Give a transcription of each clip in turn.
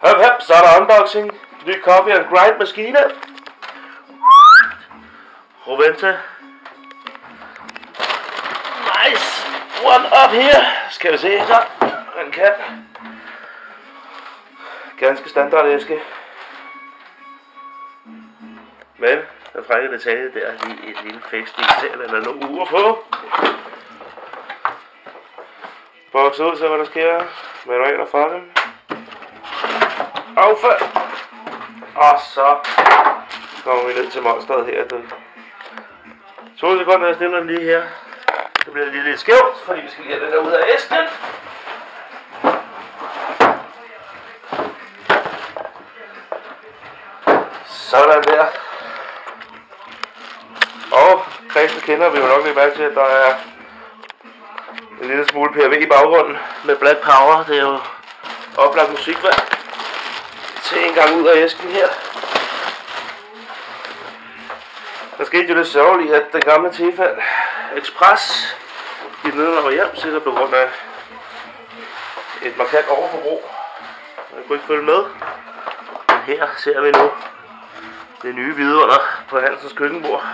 Hop, hop, så er der unboxing. Ny coffee and grind maskine. Roventa. Nice. One up here. Skal vi se så. Den kan. Ganske standard æske. Men den frække detalje der er lige et lille fast digital eller nogle uger på. Bokser ud, så hvad der sker. Manualer fra dem. Affald. Og så kommer vi ned til monsteret her. 2 sekunder, jeg stiller den lige her. Så bliver det lige lidt skævt, fordi vi skal lige have den der ud af æsken. Sådan der. Og kredsene kender vi jo nok lidt mærke til, at der er en lille smule PRV i baggrunden med Black Power. Det er jo oplagt musikvalg. Se en gang ud af æsken her. Der skete jo det sørgelige, at den gamle Tefal Express gik ned og hjem, sikkert på grund af et markant overforbrug. Jeg kunne ikke følge med. Men her ser vi nu det nye vidunder på Hansens køkkenbord.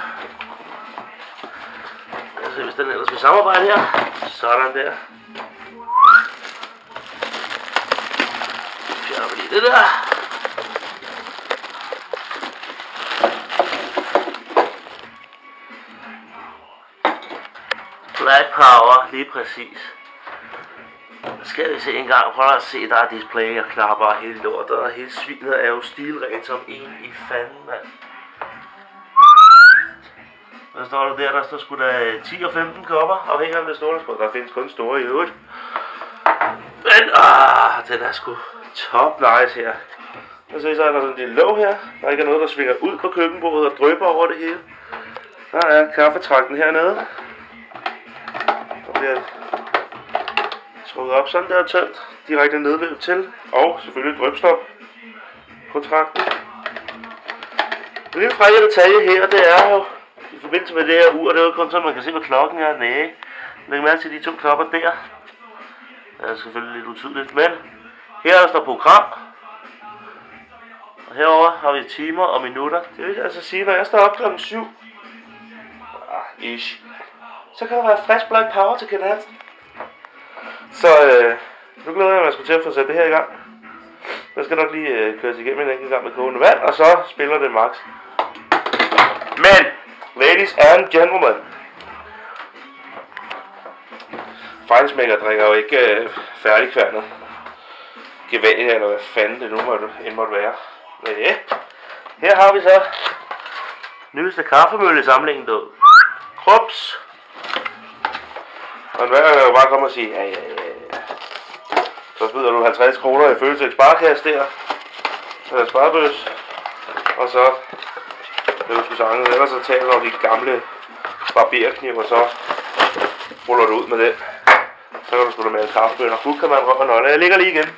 Jeg ser, hvis den ellers vil samarbejde her. Sådan der. Fjerner vi lige det der. Black Power, lige præcis. Skal vi se en gang, prøv at se, der er display og knapper hele lortet, og hele svinet er jo stilrent som en i fanden, mand. Hvad står der der? Der står sgu da 10 og 15 kopper, afhængig af det store, der står. Der findes kun store i øvrigt. Men, den er sgu top nice her. Og så er der sådan en lille låg her. Der er ikke noget, der svinger ud på køkkenbordet og drypper over det hele. Der er kaffetrakten hernede. Der bliver trukket op sådan der tømt. Direkte nedløb til. Og selvfølgelig drypstop på trakten. En lille frække detalje her, det er jo i forbindelse med det her ur, det er jo kun så man kan se, hvad klokken er. Næh. Læg mærke til de 2 knapper der. Det er selvfølgelig lidt utydeligt, men her er der står program. Og herover har vi timer og minutter. Det vil altså sige, når jeg står op klokken 7, så kan der være frisk Black Power til Ken Hansen. Så nu glæder jeg mig, at jeg skulle til at få sat det her i gang. Jeg skal nok lige køres igennem en enkelt gang med kogende vand, og så spiller det max. Men, ladies and gentlemen, fejlsmækker drikker jo ikke færdigkværnet gevalg, eller hvad fanden det nu måtte være. Men ja, her har vi så nyeste kaffemølle i samlingen, du. Krups. Og hver gang jeg jo bare kommer og sige, ja. Så smider du 50 kroner i Føtex sparekasse der. Så sparebøs. Og så det du skulle sange, ellers så tager du de gamle barberkniv, og så ruller du ud med den. Så kan du sgu da med en kaffebønner. Fuld kan man røre nøgle. Jeg ligger lige igen.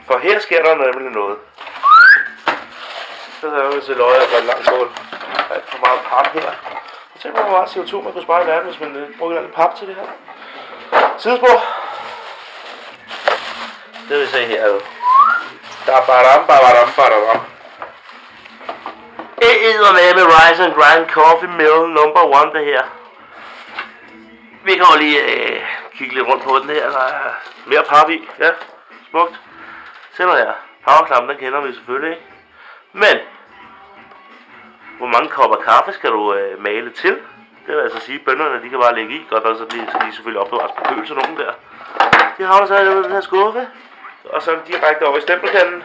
For her sker der nemlig noget. Så er vi til løje og et langt mål. Der er alt for meget pap her. Jeg tænker mig, hvor meget CO2 man kunne spare i verden, hvis man brugte lidt pap til det her. Sidespor. Det vil vi se her. Da-ba-dam. Det er med Rise and Grind Coffee Mill number 1 det her. Vi kan jo lige kigge lidt rundt på den her. Der er mere pap i. Ja, smukt. Sender her. Powerknappen, den kender vi selvfølgelig ikke. Men hvor mange kopper kaffe skal du male til? Det vil altså sige, at bønderne de kan bare lægge i. Godt nok så skal de selvfølgelig opbevares på køl til nogen der. De havner så i den her skuffe. Og så direkte over i stempelkanden.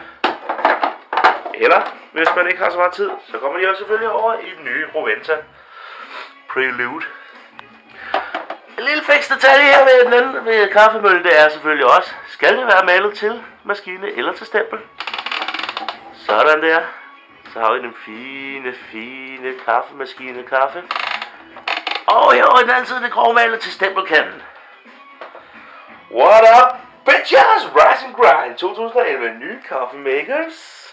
Eller, hvis man ikke har så meget tid, så kommer de også selvfølgelig over i den nye Roventa Prelude. En lille fiks detalje her ved den anden ved kaffemølle, det er selvfølgelig også, skal det være malet til maskine eller til stempel? Sådan der. Så har vi den fine kaffemaskine kaffe. Og her over i den anden side, det grovmalet til stempelkanden. What up, bitches? Rise and Grind 2011 nye Coffee Makers.